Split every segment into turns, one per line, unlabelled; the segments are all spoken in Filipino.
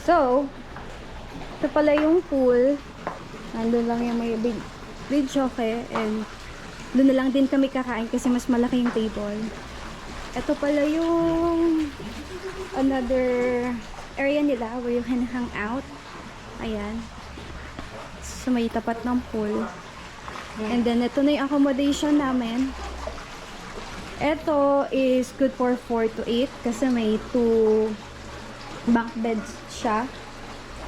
So, ito pala yung pool. Nandun lang yung may big okay. And doon na lang din kami kakain kasi mas malaki yung table. Ito pala yung another area nila where you can hang out. Ayan. So, may tapat ng pool. And then, ito na yung accommodation namin. Ito is good for 4 to 8 kasi may 2 bunk beds siya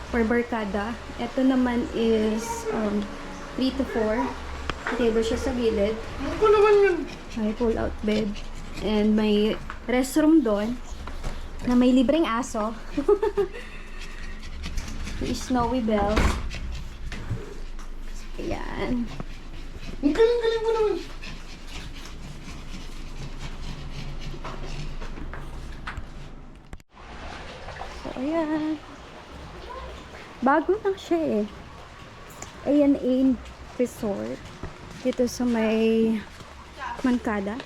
per barkada. Ito naman is 3 to 4. Table siya sa gilid.
Ano naman yun?
May pull-out bed. And may restroom doon na may libreng aso. May Snowy Belle. Ayan.
Ang galing-galing mo naman.
So, ayan. Bago lang siya eh. A&A Resort. Dito sa may Mancada.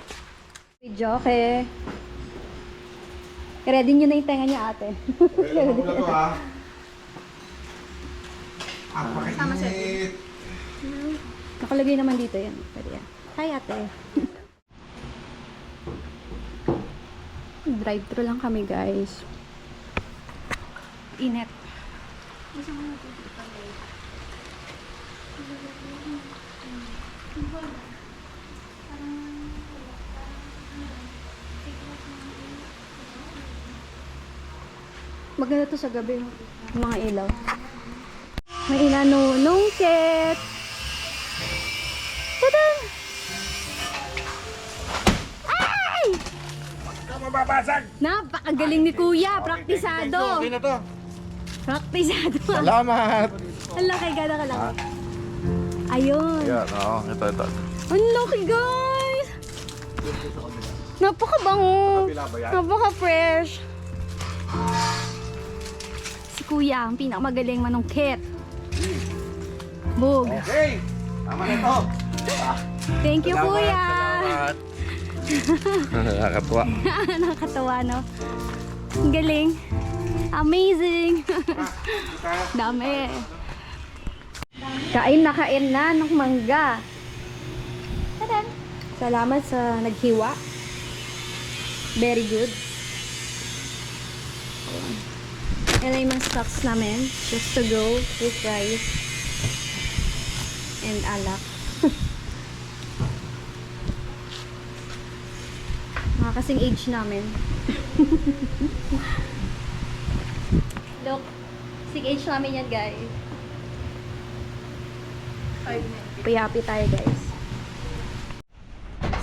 Video, okay. Ready nyo na yung tenga niya, ate.
Ready mo na to, ha? Napakainit.
Nakalagay naman dito yan. Pwede yan. Hi, ate. Drive-thru lang kami, guys. Init. Maganda to sa gabi, yung mga ilaw. May inanunungkit. Tada! Ay!
Huwag ka mababasag.
Napakagaling ni Kuya. Praktisado.
Okay na to.
Praktisado.
Salamat.
Ang laki, gano'n ka lang. Ayun.
Yan, oo. Ito.
Ang laki, guys. Napakabango.
Kapila ba yan?
Napaka-fresh. Si Kuya, ang pinakamagaling manungkit. Bug.
Okay. Tama na to.
Thank you, Kuya.
Salamat. Nakakatuwa.
Nakakatawa, no? Ang galing. Amazing. Dami. Kain na ng mangga. Tadan. Salamat sa naghiwa. Very good. Yan na yung mga stocks namin. Just to go with rice and alak. Mga kasing age namin. Look, kasing age namin yan, guys. Happy tayo, guys.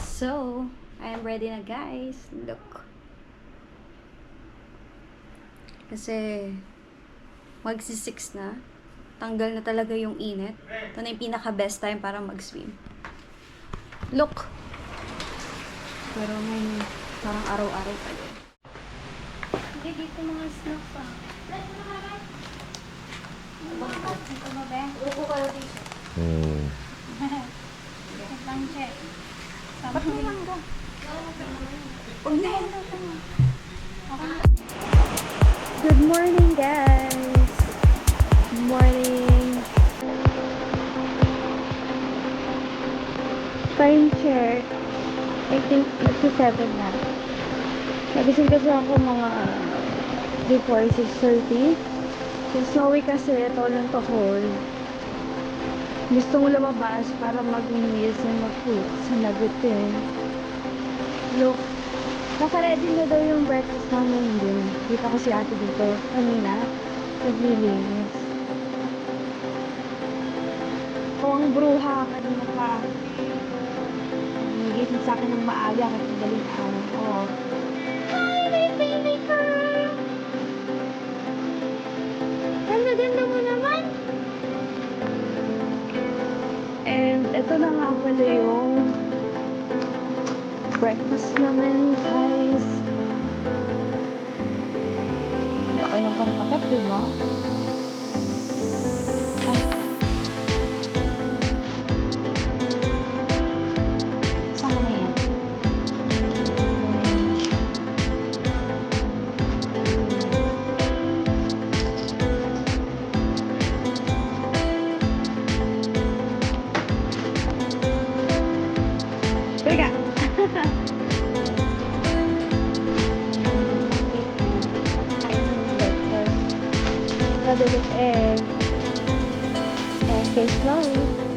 So, I am ready na, guys. Look. Kasi, magsi-6 na. Tanggal na talaga yung init. Ito na yung pinaka-best time para mag-swim. Look! Pero may parang araw-araw pa din. Okay, dito mga snacks ah. Ito ba ba? Upo kayo dito. Lang check. Ba't may langga? Huwag na yun. Good morning, guys. Good morning. Time check. I think nagsa-7 na. Nagising kasi ako mga before 6:30. So, snowy kasi ito lang to hall. Gusto mo lumabas para mag-meals and mag-food sa Nagutin. Look, naka-ready na daw yung breakfast namin din. Kita ko si ate dito kanina. Naglilinis. Kung ang bruha kanina pa. Nagising sa akin ng maaga kasi daling araw ko. Hi, my baby girl! Ganda-ganda mo naman! And ito na nga pala yung breakfast namin, guys. Okay lang pang pakat, diba? Ay. Saan ka na yan? nakadilit eh. Okay, Chloe.